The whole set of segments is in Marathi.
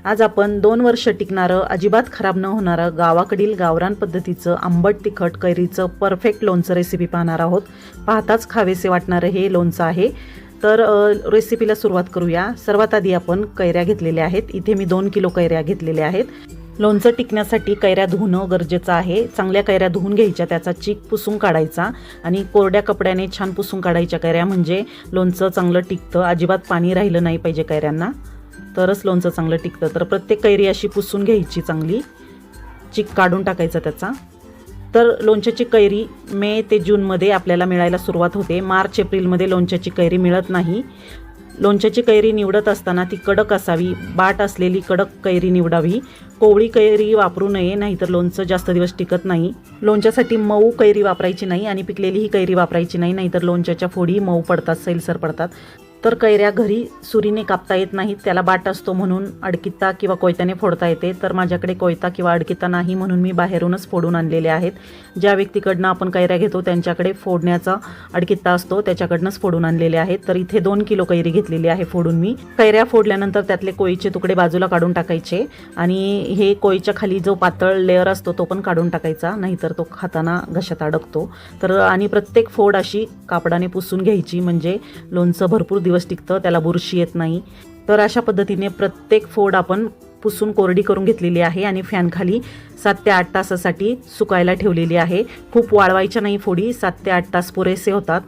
आज आपण 2 वर्ष टिकणारं, अजिबात खराब न होणारं, गावाकडील गावरान पद्धतीचं आंबट तिखट कैरीचं परफेक्ट लोणचं रेसिपी पाहणार आहोत। पाहताच खावेसे वाटणारं हे लोणचं आहे। तर रेसिपीला सुरुवात करूया। सर्वात आधी आपण कैऱ्या घेतलेल्या आहेत। इथे मी 2 किलो कैऱ्या घेतलेल्या आहेत। लोणचं टिकण्यासाठी कैऱ्या धुणं गरजेचं आहे। चांगल्या कैऱ्या धुवून घ्यायच्या, त्याचा चीक पुसून काढायचा आणि कोरड्या कपड्याने छान पुसून काढायच्या कैऱ्या, म्हणजे लोणचं चांगलं टिकतं। अजिबात पाणी राहिलं नाही पाहिजे कैऱ्यांना, तरच लोणचं चांगलं टिकतं। तर प्रत्येक कैरी अशी पुसून घ्यायची, चांगली चीक काढून टाकायचा त्याचा। तर लोणच्याची कैरी मे ते जूनमध्ये आपल्याला मिळायला सुरुवात होते। मार्च एप्रिलमध्ये लोणच्याची कैरी मिळत नाही। लोणच्याची कैरी निवडत असताना ती कडक असावी, बाट असलेली कडक कैरी निवडावी। कोवळी कैरी वापरू नये, नाहीतर लोणचं जास्त दिवस टिकत नाही। लोणच्यासाठी मऊ कैरी वापरायची नाही आणि पिकलेली ही कैरी वापरायची नाही, नाहीतर लोणच्याच्या फोडी मऊ पडतात, सैलसर पडतात। तर कैऱ्या घरी सुरीने कापता येत नाहीत, त्याला बाट असतो म्हणून अडकिता किंवा कोयत्याने फोडता येते। तर माझ्याकडे कोयता किंवा अडकिता नाही, म्हणून मी बाहेरूनच फोडून आणलेले आहेत। ज्या व्यक्तीकडनं आपण कैऱ्या घेतो त्यांच्याकडे फोडण्याचा अडकिता असतो, त्याच्याकडनंच फोडून आणलेले आहेत। तर इथे 2 किलो कैरी घेतलेली आहे फोडून मी। कैऱ्या फोडल्यानंतर त्यातले कोळीचे तुकडे बाजूला काढून टाकायचे आणि हे कोळीच्या खाली जो पातळ लेअर असतो तो पण काढून टाकायचा, नाहीतर तो खाताना घशात अडकतो। तर आणि प्रत्येक फोड अशी कापडाने पुसून घ्यायची, म्हणजे लोणचं भरपूर दिवस टिकतं, त्याला बुरशी येत नाही। तर अशा पद्धतीने प्रत्येक फोड आपण पुसून कोरडी करून घेतलेली आहे आणि फॅन खाली 7 ते 8 तासासाठी सुकायला ठेवलेली आहे। खूप वाळवायच्या नाही फोडी, 7 ते 8 तास पुरेसे होतात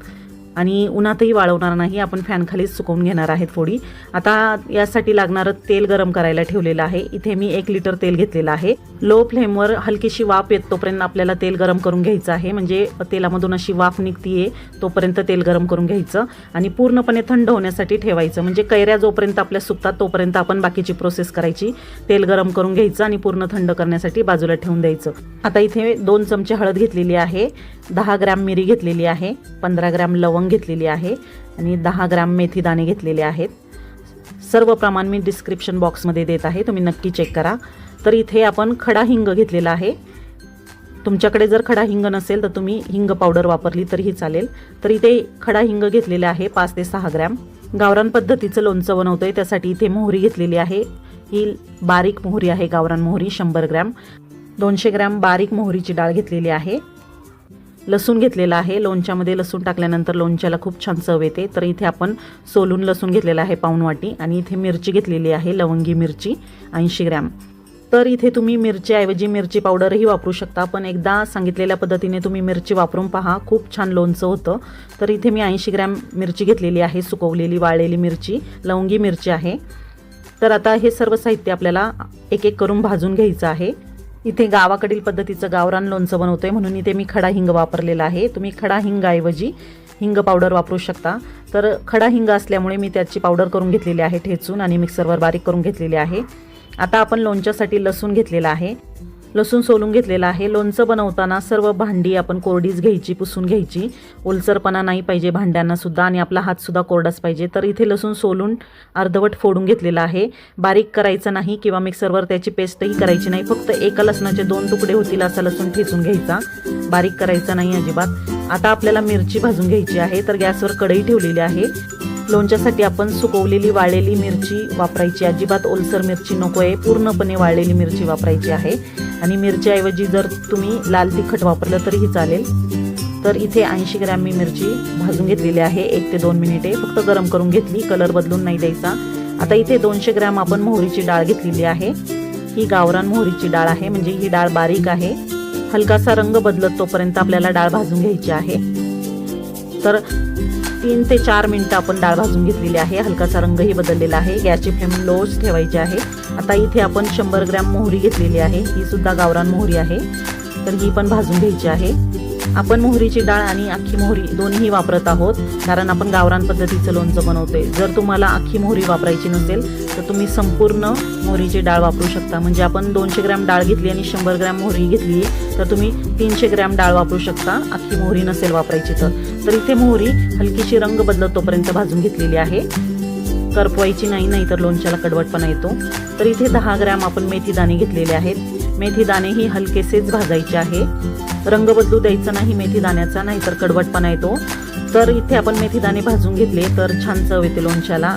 आणि उन्हातही वाळवणार नाही, आपण फॅन खालीच सुकवून घेणार आहेत फोडी। आता यासाठी लागणारं तेल गरम करायला ठेवलेलं आहे। इथे मी 1 लिटर तेल घेतलेलं आहे। लो फ्लेमवर हलकीशी वाफ येत तोपर्यंत आपल्याला तेल गरम करून घ्यायचं आहे, म्हणजे तेलामधून अशी वाफ निघतीये तोपर्यंत तेल गरम करून घ्यायचं आणि पूर्णपणे थंड होण्यासाठी ठेवायचं। म्हणजे कैऱ्या जोपर्यंत आपल्या सुकतात तोपर्यंत आपण बाकीची प्रोसेस करायची। तेल गरम करून घ्यायचं आणि पूर्ण थंड करण्यासाठी बाजूला ठेवून द्यायचं। आता इथे 2 चमचे हळद घेतलेली आहे, 10 ग्रॅम मिरी घेतलेली आहे, 15 ग्रॅम लवंग घेतलेली आहे आणि 10 ग्रॅम मेथी दाणे घेतलेले आहेत। सर्व प्रमाण मी डिस्क्रिप्शन बॉक्समध्ये देत आहे, तुम्ही नक्की चेक करा। तर इथे आपण खडा हिंग घेतलेला आहे। तुमच्याकडे जर खडा हिंग नसेल तर तुम्ही हिंग पावडर वापरली तरीही चालेल। तर इथे खडा हिंग घेतलेला आहे 5 ते 6 ग्रॅम। गावरान पद्धतीचं लोणचं बनवतोय त्यासाठी इथे मोहरी घेतलेली आहे। ही बारीक मोहरी आहे, गावरान मोहरी 100 ग्रॅम। 200 ग्रॅम बारीक मोहरीची डाळ घेतलेली आहे। लसूण घेतलेला आहे। लोणच्यामध्ये लसूण टाकल्यानंतर लोणच्याला खूप छान चव येते। तर इथे आपण सोलून लसूण घेतलेला आहे पाऊण वाटी आणि इथे मिरची घेतलेली आहे, लवंगी मिरची 80 ग्रॅम। तर इथे तुम्ही मिरचीऐवजी मिरची पावडरही वापरू शकता, पण एकदा सांगितलेल्या पद्धतीने तुम्ही मिरची वापरून पहा, खूप छान लोणचं होतं। तर इथे मी 80 ग्रॅम मिरची घेतलेली आहे, सुकवलेली वाळलेली मिरची, लवंगी मिरची आहे। तर आता हे सर्व साहित्य आपल्याला एक एक करून भाजून घ्यायचं आहे। इथे गावाकडील पद्धतीचं गावरान लोणचं बनवतोय म्हणून इथे मी खडा हिंग वापरलेला आहे। तुम्ही खडा हिंगाऐवजी हिंग पावडर वापरू शकता। तर खडा हिंग असल्यामुळे मी त्याची पावडर करून घेतलेली आहे ठेचून आणि मिक्सरवर बारीक करून घेतलेली आहे। आता आपण लोणच्यासाठी लसूण घेतलेला आहे, लसूण सोलून घेतलेला आहे। लोणचं बनवताना सर्व भांडी आपण कोरडीच घ्यायची, पुसून घ्यायची, ओलसरपणा नाही पाहिजे भांड्यांना सुद्धा आणि आपला हात सुद्धा कोरडाच पाहिजे। तर इथे लसूण सोलून अर्धवट फोडून घेतलेला आहे। बारीक करायचं नाही किंवा मिक्सरवर त्याची पेस्टही करायची नाही, फक्त एका लसणाचे 2 तुकडे होतील असा लसूण ठेचून घ्यायचा, बारीक करायचा नाही अजिबात। आता आपल्याला मिरची भाजून घ्यायची आहे। तर गॅसवर कढई ठेवलेली आहे। लोणच्यासाठी आपण सुकवलेली वाळलेली मिरची वापरायची, अजिबात ओलसर मिरची नको आहे, पूर्णपणे वाळलेली मिरची वापरायची आहे। आणि मिरचीऐवजी जर तुम्ही लाल तिखट वापरलं तरीही चालेल। तर इथे 80 ग्रॅम मी मिरची भाजून घेतलेली आहे, 1 ते 2 मिनिटे फक्त गरम करून घेतली, कलर बदलून नाही द्यायचा। आता इथे 200 ग्रॅम आपण मोहरीची डाळ घेतलेली आहे। ही गावरान मोहरीची डाळ आहे, म्हणजे ही डाळ बारीक आहे। हलकासा रंग बदलत तोपर्यंत आपल्याला डाळ भाजून घ्यायची आहे। तर 3 ते 4 मिनिटं आपण डाळ भाजून घेतलेली आहे, हलकासा रंगही बदललेला आहे। गॅसची फ्लेम लोच ठेवायची आहे। आता इथे आपण 100 ग्रॅम मोहरी घेतलेली आहे, ही सुद्धा गावरान मोहरी आहे, तर ही पण भाजून घ्यायची आहे। आपण मोहरीची डाळ आणि अख्खी मोहरी दोन्ही वापरत आहोत, कारण आपण गावरान पद्धतीचं लोणचं बनवतोय। जर तुम्हाला अख्खी मोहरी वापरायची नसेल तर तुम्ही संपूर्ण मोहरीची डाळ वापरू शकता, म्हणजे आपण 200 ग्रॅम डाळ घेतली आणि 100 ग्रॅम मोहरी घेतली तर तुम्ही 300 ग्रॅम डाळ वापरू शकता, अख्खी मोहरी नसेल वापरायची तर। तर इथे मोहरी हलकीशी रंग बदलत तोपर्यंत भाजून घेतलेली आहे, करपवायची नाही, नाहीतर लोणच्याला कडवटपणा येतो। तर इथे 10 ग्रॅम आपण मेथी दाणे घेतलेले आहेत। मेथी दाणेही हलकेसेच भाजायचे आहे, रंग बदलू द्यायचा नाही मेथी दाण्याचा, नाहीतर कडवटपणा येतो। तर इथे आपण मेथीदाणे भाजून घेतले तर छान चव येते लोणच्याला.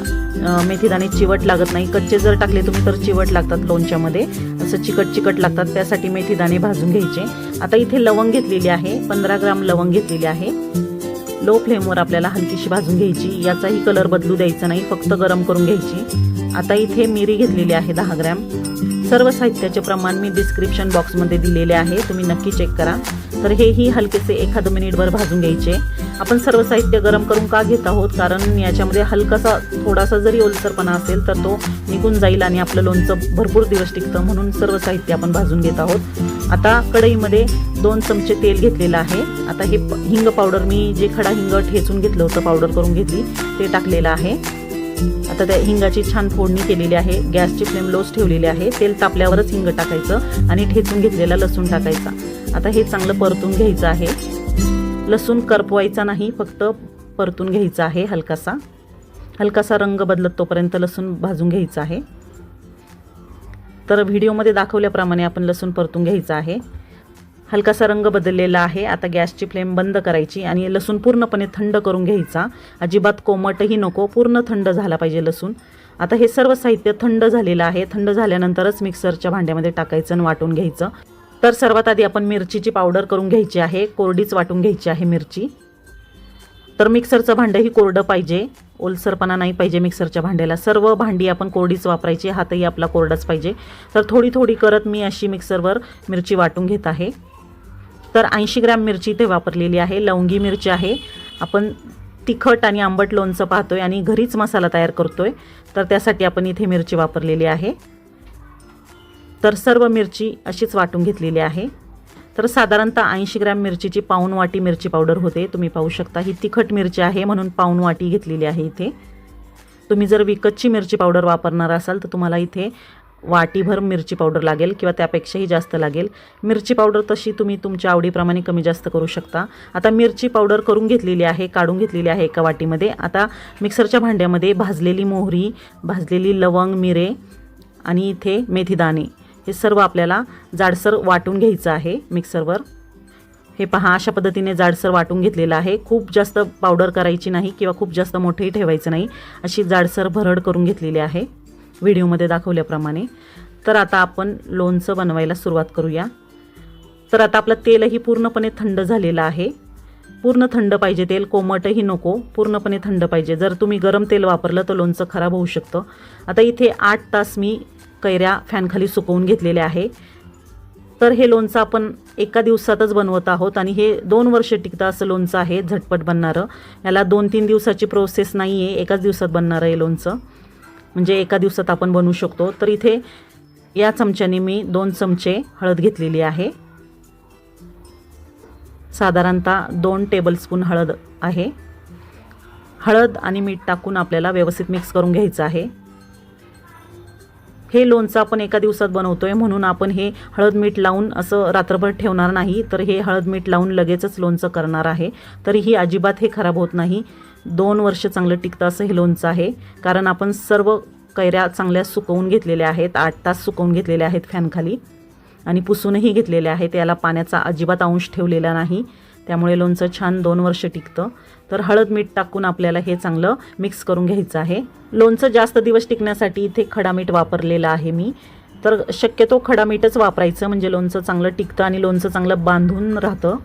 मेथीदाणे चिवट लागत नाही. कच्चे जर टाकले तुम्ही तर चिवट लागतात लोणच्यामध्ये, असं चिकट लागतात. त्यासाठी मेथीदाणे भाजून घ्यायचे. आता इथे लवंग घेतलेली आहे, 15 ग्राम लवंग घेतलेली आहे. लो फ्लेमवर आपल्याला हलकीशी भाजून घ्यायची. याचाही कलर बदलू द्यायचा नाही, फक्त गरम करून घ्यायची. आता इथे मिरी घेतलेली आहे 10 ग्रॅम. सर्व साहित्याचे प्रमाण मी डिस्क्रिप्शन बॉक्समध्ये दिलेले आहे, तुम्ही नक्की चेक करा. तर हेही हलकेसे 1 मिनिटभर भाजून घ्यायचे. आपण सर्व साहित्य गरम करून का घेत आहोत, कारण याच्यामध्ये हलकासा थोडासा जरी ओलसरपणा असेल तर तो निघून जाईल आणि आपलं लोणचं भरपूर दिवस टिकतं, म्हणून सर्व साहित्य आपण भाजून घेत आहोत. आता कढईमध्ये 2 चमचे तेल घेतलेलं आहे. आता हे हिंग पावडर, मी जे खडा हिंग ठेचून घेतलं होतं, पावडर करून घेतली, ते टाकलेलं आहे. आता त्या हिंगाची छान फोडणी केलेली आहे. गॅसची फ्लेम लोच ठेवलेली आहे. तेल तापल्यावरच हिंग टाकायचं आणि ठेचून घेतलेला लसूण टाकायचा. आता हे चांगलं परतून घ्यायचं आहे. लसूण करपवायचा नाही, फक्त परतून घ्यायचा आहे. हलकासा रंग बदलत तोपर्यंत लसूण भाजून घ्यायचा आहे. तर व्हिडिओमध्ये दाखवल्याप्रमाणे आपण लसूण परतून घ्यायचा आहे. हलकासा रंग बदललेला आहे. आता गॅसची फ्लेम बंद करायची आणि लसूण पूर्णपणे थंड करून घ्यायचा. अजिबात कोमटही नको, पूर्ण थंड झाला पाहिजे लसूण. आता हे सर्व साहित्य थंड झालेलं आहे. थंड झाल्यानंतरच मिक्सरच्या भांड्यामध्ये टाकायचं आणि वाटून घ्यायचं. तर सर्वात आधी आपण मिरचीची पावडर करून घ्यायची आहे. कोरडीच वाटून घ्यायची आहे मिरची. तर मिक्सरचं भांडंही कोरडं पाहिजे, ओलसरपणा नाही पाहिजे मिक्सरच्या भांड्याला. सर्व भांडी आपण कोरडीच वापरायची, हातही आपला कोरडाच पाहिजे. तर थोडी करत मी अशी मिक्सरवर मिरची वाटून घेत आहे. तर 80 ग्रॅम मिरची इथे वापरलेली आहे. लवंगी मिरची आहे. आपण तिखट आणि आंबट लोणचं पाहतोय आणि घरीच मसाला तयार करतोय, तर त्यासाठी आपण इथे मिरची वापरलेली आहे. तर सर्व मिरची अशीच वाटून घेतलेली आहे. तर साधारणतः 80 ग्रॅम मिरचीची पाऊण वाटी मिरची पावडर होते. तुम्ही पाहू शकता ही तिखट मिरची आहे म्हणून पाऊण वाटी घेतलेली आहे इथे. तुम्ही जर विकतची मिरची पावडर वापरणार असाल तर तुम्हाला इथे वाटीभर मिरची पावडर लागेल किंवा त्यापेक्षाही जास्त लागेल. मिरची पावडर तशी तुम्ही तुमच्या आवडीप्रमाणे कमी जास्त करू शकता. आता मिरची पावडर करून घेतलेली आहे, काढून घेतलेली आहे एका वाटीमध्ये. आता मिक्सरच्या भांड्यामध्ये भाजलेली मोहरी, भाजलेली लवंग, मिरे आणि इथे मेथीदाणे हे सर्व आपल्याला जाडसर वाटून घ्यायचं आहे मिक्सरवर. हे पहा, अशा पद्धतीने जाडसर वाटून घेतलेलं आहे. खूप जास्त पावडर करायची नाही किंवा खूप जास्त मोठेही ठेवायचं नाही, अशी जाडसर भरड करून घेतलेली आहे व्हिडिओमध्ये दाखवल्याप्रमाणे. तर आता आपण लोणचं बनवायला सुरुवात करूया. तर आता आपलं तेलही पूर्णपणे थंड झालेलं आहे. पूर्ण थंड पाहिजे तेल, कोमटही नको, पूर्णपणे थंड पाहिजे. जर तुम्ही गरम तेल वापरलं तर लोणचं खराब होऊ शकतं. आता इथे 8 तास मी कैऱ्या फॅनखाली सुकवून घेतलेले आहे. तर हे लोणचं आपण एका दिवसातच बनवत आहोत आणि हे 2 वर्ष टिकतं असं लोणचं आहे, झटपट बनणारं. याला 2-3 दिवसाची प्रोसेस नाही आहे, एकाच दिवसात बनणारं हे लोणचं, म्हणजे एका दिवसात आपण बनवू शकतो. तर इथे या चमच्याने मी 2 चमचे हळद घेतलेली आहे. साधारणतः 2 टेबलस्पून हळद आहे. हळद आणि मीठ टाकून आपल्याला व्यवस्थित मिक्स करून घ्यायचं आहे. हे लोणचं आपण एका दिवसात बनवतोय म्हणून आपण हे हळद मीठ लावून असं रात्रभर ठेवणार नाही. तर हे हळद मीठ लावून लगेचच लोणचं करणार आहे. तरीही अजिबात हे खराब होत नाही. 2 वर्ष चांगलं टिकतं असं हे लोणचं आहे, कारण आपण सर्व कैऱ्या चांगल्या सुकवून घेतलेल्या आहेत. 8 तास सुकवून घेतलेल्या आहेत फॅनखाली आणि पुसूनही घेतलेले आहेत. याला पाण्याचा अजिबात अंश ठेवलेला नाही, त्यामुळे लोणचं छान 2 वर्ष टिकतं. तर हळद मीठ टाकून आपल्याला हे चांगलं मिक्स करून घ्यायचं आहे. लोणचं जास्त दिवस टिकण्यासाठी इथे खडा मीठ वापरलेलं आहे मी. तर शक्यतो खडा मीठच वापरायचं, म्हणजे लोणचं चांगलं टिकतं आणि लोणचं चांगलं बांधून राहतं.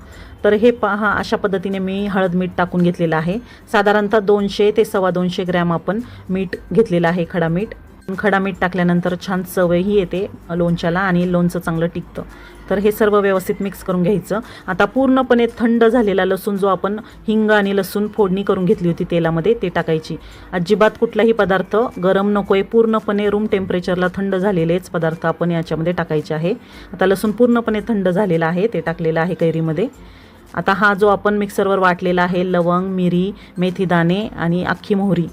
तर हे पहा, अशा पद्धतीने मी हळद मीठ टाकून घेतलेलं आहे. साधारणतः 200 ते 250 ग्रॅम आपण मीठ घेतलेलं आहे, खडा मीठ. खडा मीठ टाकल्यानंतर छान चवही येते लोणच्याला आणि लोणचं चांगलं टिकतं. तर हे सर्व व्यवस्थित मिक्स करून घ्यायचं. आता पूर्णपणे थंड झालेला लसूण, जो आपण हिंग आणि लसूण फोडणी करून घेतली होती तेलामध्ये, ते टाकायची. अजिबात कुठलाही पदार्थ गरम नको आहे, पूर्णपणे रूम टेम्परेचरला थंड झालेलेच पदार्थ आपण याच्यामध्ये टाकायचे आहे. आता लसूण पूर्णपणे थंड झालेला आहे, ते टाकलेलं आहे कैरीमध्ये. आता हा जो आपण मिक्सरवर वाटलेला आहे लवंग, मिरी, मेथीदाणे आणि अख्खी मोहरी,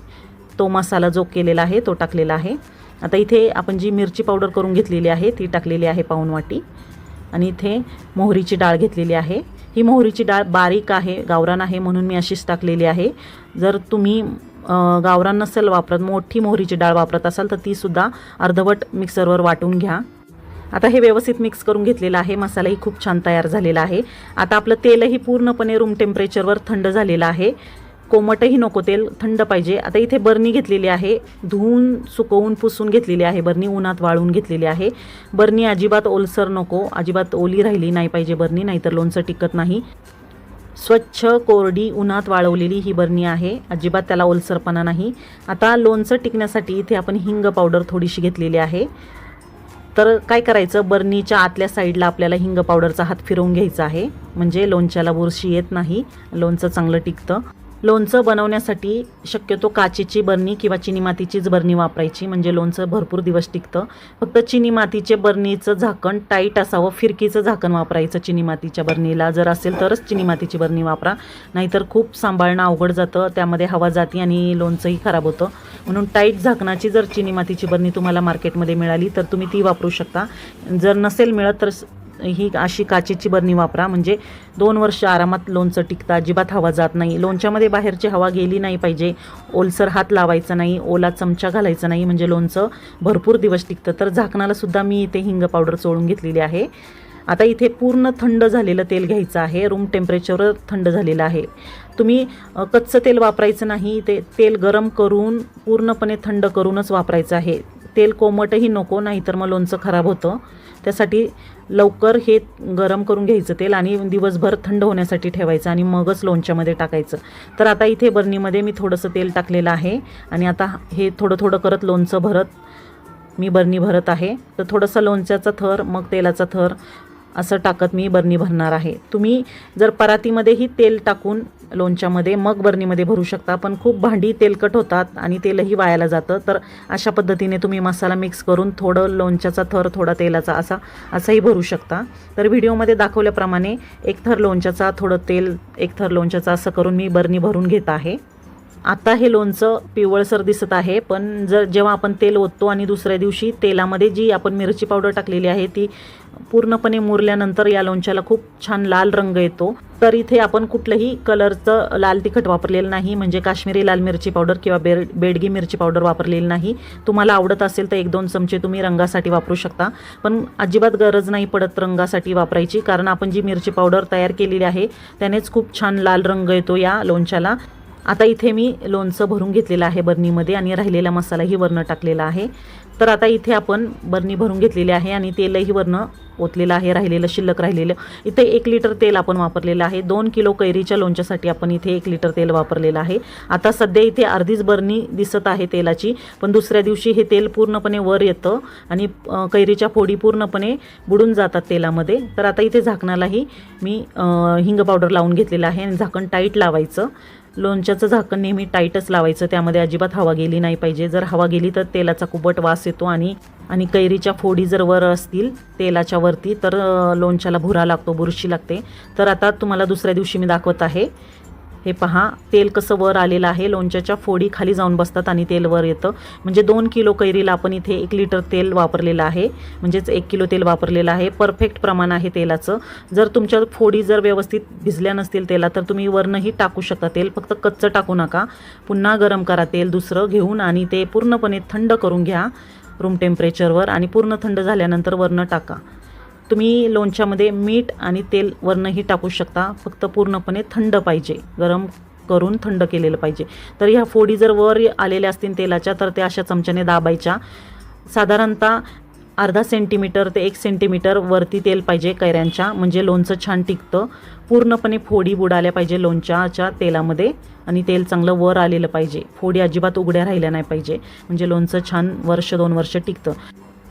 तो मसाला जो केलेला आहे तो टाकलेला आहे. आता इथे आपण जी मिरची पावडर करून घेतलेली आहे ती टाकलेली आहे पाऊण वाटी. आणि इथे मोहरीची डाळ घेतलेली आहे. ही मोहरीची डाळ बारीक आहे, गावरान आहे, म्हणून मी अशीच टाकलेली आहे. जर तुम्ही गावरान नसेल वापरत, मोठी मोहरीची डाळ वापरत असाल तर तीसुद्धा अर्धवट मिक्सरवर वाटून घ्या. आता हे व्यवस्थित मिक्स करून घेतलेलं आहे. मसालाही खूप छान तयार झालेला आहे. आता आपलं तेलही पूर्णपणे रूम टेम्परेचरवर थंड झालेलं आहे. कोमटही नको तेल, थंड पाहिजे. आता इथे बरणी घेतलेली आहे, धुवून सुकवून पुसून घेतलेली आहे बरणी, उन्हात वाळवून घेतलेली आहे. बरणी अजिबात ओलसर नको, अजिबात ओली राहिली नाही पाहिजे बरणी, नाहीतर लोणचं टिकत नाही. स्वच्छ कोरडी उन्हात वाळवलेली ही बरणी आहे, अजिबात त्याला ओलसरपणा नाही. आता लोणचं टिकण्यासाठी इथे आपण हिंग पावडर थोडीशी घेतलेली आहे. तर काय करायचं, बरणीच्या आतल्या साईडला आपल्याला हिंग पावडरचा हात फिरवून घ्यायचा आहे, म्हणजे लोणच्याला बुरशी येत नाही, लोणचं चांगलं टिकतं. लोणचं बनवण्यासाठी शक्यतो काचेची बरणी किंवा चिनी मातीचीच बरणी वापरायची, म्हणजे लोणचं भरपूर दिवस टिकतं. फक्त चिनी मातीचे बरणीचं झाकण टाईट असावं, फिरकीचं झाकण वापरायचं चिनी मातीच्या बरणीला. जर असेल तरच चिनी मातीची बरणी वापरा, नाहीतर खूप सांभाळणं अवघड जातं, त्यामध्ये हवा जाती आणि लोणचंही खराब होतं. म्हणून टाईट झाकणाची जर चिनी मातीची बरणी तुम्हाला मार्केटमध्ये मिळाली तर तुम्ही ती वापरू शकता. जर नसेल मिळत तर ही अशी काचेची बरणी वापरा, म्हणजे 2 वर्ष आरामात लोणचं टिकतं, अजिबात हवा जात नाही. लोणच्यामध्ये बाहेरची हवा गेली नाही पाहिजे, ओलसर हात लावायचा नाही, ओला चमचा घालायचा नाही, म्हणजे लोणचं भरपूर दिवस टिकतं. तर झाकणाला सुद्धा मी इथे हिंग पावडर चोळून घेतलेली आहे. आता इथे पूर्ण थंड झालेलं तेल घ्यायचं आहे, रूम टेम्परेचरवर थंड झालेलं आहे. तुम्ही कच्चं तेल वापरायचं नाही, ते तेल गरम करून पूर्णपणे थंड करूनच वापरायचं आहे. तेल कोमटही नको, नाहीतर मग लोणचं खराब होतं. त्यासाठी लवकर हे गरम करून घ्यायचं तेल आणि दिवसभर थंड होण्यासाठी ठेवायचं आणि मगच लोणच्यामध्ये टाकायचं. तर आता इथे बरणीमध्ये मी थोडंसं तेल टाकलेलं आहे आणि आता हे थोडं थोडं करत लोणचं भरत मी बरणी भरत आहे. तर थोडंसं लोणच्याचा थर, मग तेलाचा थर असं टाकत मी बरणी भरणार आहे. तुम्ही जर परातीमध्येही तेल टाकून लोणच्यामध्ये मग बरणीमध्ये भरू शकता, पण खूप भांडी तेलकट होतात आणि तेलही वायाला जातं. तर अशा पद्धतीने तुम्ही मसाला मिक्स करून थोडं लोणच्याचा थर, थोडा तेलाचा असाही भरू शकता. तर व्हिडिओमध्ये दाखवल्याप्रमाणे एक थर लोणच्याचा, थोडं तेल, एक थर लोणच्याचा असं करून मी बरणी भरून घेत आहे. आता हे लोणचं पिवळसर दिसत आहे, पण जेव्हा आपण तेल ओततो आणि दुसऱ्या दिवशी तेलामध्ये जी आपण मिरची पावडर टाकलेली आहे ती पूर्णपणे मुरल्यानंतर या लोणच्याला खूप छान लाल रंग येतो. तर इथे आपण कुठलंही कलरचं लाल तिखट वापरलेलं नाही, म्हणजे काश्मीरी लाल मिरची पावडर किंवा बेडगी मिरची पावडर वापरलेली नाही. तुम्हाला आवडत असेल तर 1-2 चमचे तुम्ही रंगासाठी वापरू शकता, पण अजिबात गरज नाही पडत रंगासाठी वापरायची, कारण आपण जी मिरची पावडर तयार केलेली आहे त्यानेच खूप छान लाल रंग येतो या लोणच्याला. आता इथे मी लोणचं भरून घेतलेलं आहे बरणीमध्ये आणि राहिलेला मसालाही वरनं टाकलेला आहे. तर आता इथे आपण बरणी भरून घेतलेली आहे आणि तेलही वरनं ओतलेलं आहे, राहिलेलं शिल्लक राहिलेलं. इथे 1 लिटर तेल आपण वापरलेलं आहे. 2 किलो कैरीच्या लोणच्यासाठी आपण इथे 1 लिटर तेल वापरलेलं आहे. आता सध्या इथे अर्धीच बरणी दिसत आहे तेलाची, पण दुसऱ्या दिवशी हे तेल पूर्णपणे वर येतं आणि कैरीच्या फोडी पूर्णपणे बुडून जातात तेलामध्ये. तर आता इथे झाकणालाही मी हिंग पावडर लावून घेतलेलं आहे आणि झाकण टाईट लावायचं. लोणच्याचं झाकण नेहमी टाईटच लावायचं, त्यामध्ये अजिबात हवा गेली नाही पाहिजे. जर हवा गेली तर तेलाचा कुबट वास येतो आणि कैरीच्या फोडी जर वर असतील तेलाच्या वरती तर लोणच्याला भुरा लागतो, बुरशी लागते. तर आता तुम्हाला दुसऱ्या दिवशी मी दाखवत आहे. हे पहा तेल कसं वर आलेलं आहे, लोणच्याच्या फोडी खाली जाऊन बसतात आणि तेल वर येतं. म्हणजे 2 किलो कैरीला आपण इथे 1 लिटर तेल वापरलेलं आहे, म्हणजेच 1 किलो तेल वापरलेलं आहे. परफेक्ट प्रमाण आहे तेलाचं. जर तुमच्या फोडी जर व्यवस्थित भिजल्या नसतील तेला तर तुम्ही वरनंही टाकू शकता तेल, फक्त कच्चं टाकू नका. पुन्हा गरम करा तेल दुसरं घेऊन आणि ते पूर्णपणे थंड करून घ्या रूम टेम्परेचरवर आणि पूर्ण थंड झाल्यानंतर वरनं टाका. तुम्ही लोणच्यामध्ये मीठ आणि तेल वरनंही टाकू शकता, फक्त पूर्णपणे थंड पाहिजे, गरम करून थंड केलेलं पाहिजे. तर ह्या फोडी जर वर आलेल्या असतील तेलाच्या तर त्या अशा चमच्याने दाबायच्या. साधारणतः अर्धा सेंटीमीटर ते 1 सेंटीमीटर वरती तेल पाहिजे कैऱ्यांच्या, म्हणजे लोणचं छान टिकतं. पूर्णपणे फोडी बुडाल्या पाहिजे लोणच्याच्या तेलामध्ये आणि तेल चांगलं वर आलेलं पाहिजे. फोडी अजिबात उघड्या राहिल्या नाही पाहिजे, म्हणजे लोणचं छान 1-2 वर्ष टिकतं.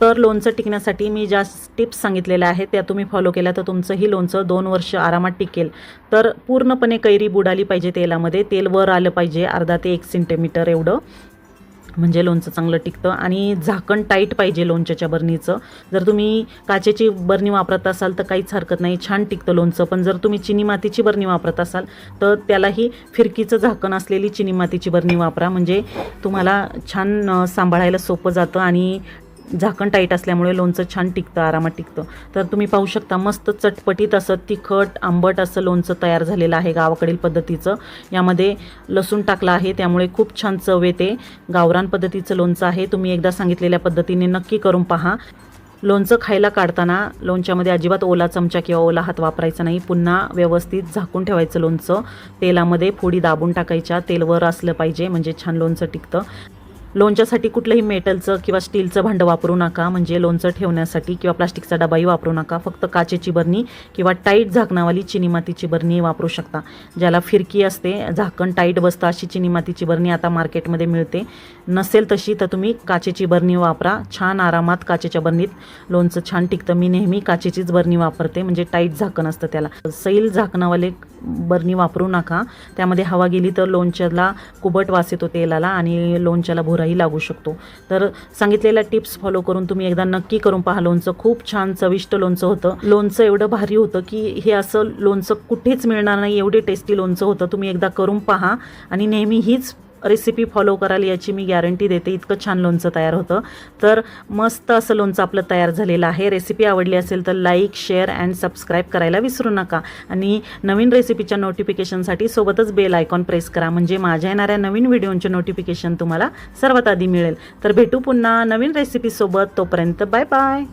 तर लोणचं टिकण्यासाठी मी ज्या टिप्स सांगितलेल्या आहेत त्या तुम्ही फॉलो केल्या तर तुमचंही लोणचं 2 वर्ष आरामात टिकेल. तर पूर्णपणे कैरी बुडाली पाहिजे तेलामध्ये, तेल वर आलं पाहिजे अर्धा ते 1 सेंटीमीटर एवढं, म्हणजे लोणचं चांगलं टिकतं. आणि झाकण टाईट पाहिजे लोणच्याच्या बरणीचं. जर तुम्ही काचेची बरणी वापरत असाल तर काहीच हरकत नाही, छान टिकतं लोणचं. पण जर तुम्ही चिनी मातीची बरणी वापरत असाल तर त्यालाही फिरकीचं झाकण असलेली चिनी मातीची बरणी वापरा, म्हणजे तुम्हाला छान सांभाळायला सोपं जातं आणि झाकण टाईट असल्यामुळे लोणचं छान टिकतं, आरामात टिकतं. तर तुम्ही पाहू शकता मस्त चटपटीत असं तिखट आंबट असं लोणचं तयार झालेलं आहे गावाकडील पद्धतीचं. यामध्ये लसूण टाकला आहे त्यामुळे खूप छान चव येते. गावरान पद्धतीचं लोणचं आहे. तुम्ही एकदा सांगितलेल्या पद्धतीने नक्की करून पहा. लोणचं खायला काढताना लोणच्यामध्ये अजिबात ओला चमचा किंवा ओला हात वापरायचा नाही. पुन्हा व्यवस्थित झाकून ठेवायचं लोणचं. तेलामध्ये फोडी दाबून टाकायच्या. तेल वर असलं पाहिजे म्हणजे छान लोणचं टिकतं. लोणच्यासाठी कुठलंही मेटलचं किंवा स्टीलचं भांडं वापरू नका, म्हणजे लोणचं ठेवण्यासाठी किंवा प्लास्टिकचा डबाही वापरू नका. फक्त काचेची बरणी किंवा टाईट झाकणावाली चिनी मातीची बरणी वापरू शकता. ज्याला फिरकी असते, झाकण टाईट बसतं अशी चिनी मातीची बरणी आता मार्केटमध्ये मिळते. नसेल तशी तर तुम्ही काचेची बरणी वापरा. छान आरामात काचेच्या बरणीत लोणचं छान टिकतं. मी नेहमी काचेचीच बरणी वापरते, म्हणजे टाईट झाकण असतं त्याला. सैल झाकणावाले बरणी वापरू नका. त्यामध्ये हवा गेली तर लोणच्याला कुबट वास येतो तेलाला आणि लोणच्याला भुराही लागू शकतो. तर सांगितलेल्या टिप्स फॉलो करून तुम्ही एकदा नक्की करून पहा. लोणचं खूप छान चविष्ट लोणचं होतं. लोणचं एवढं भारी होतं की हे असं लोणचं कुठेच मिळणार नाही, एवढे टेस्टी लोणचं होतं. तुम्ही एकदा करून पहा आणि नेहमी हीच रेसिपी फॉलो कराल याची मी गॅरंटी देते. इतकं छान लोणचं तयार होतं. तर मस्त असं लोणचं आपलं तयार झालेलं आहे. रेसिपी आवडली असेल तर लाईक, शेअर अँड सबस्क्राईब करायला विसरू नका. आणि नवीन रेसिपीच्या नोटिफिकेशनसाठी सोबतच बेल आयकॉन प्रेस करा, म्हणजे माझ्या येणाऱ्या नवीन व्हिडिओचे नोटिफिकेशन तुम्हाला सर्वात आधी मिळेल. तर भेटू पुन्हा नवीन रेसिपीसोबत. तोपर्यंत बाय बाय.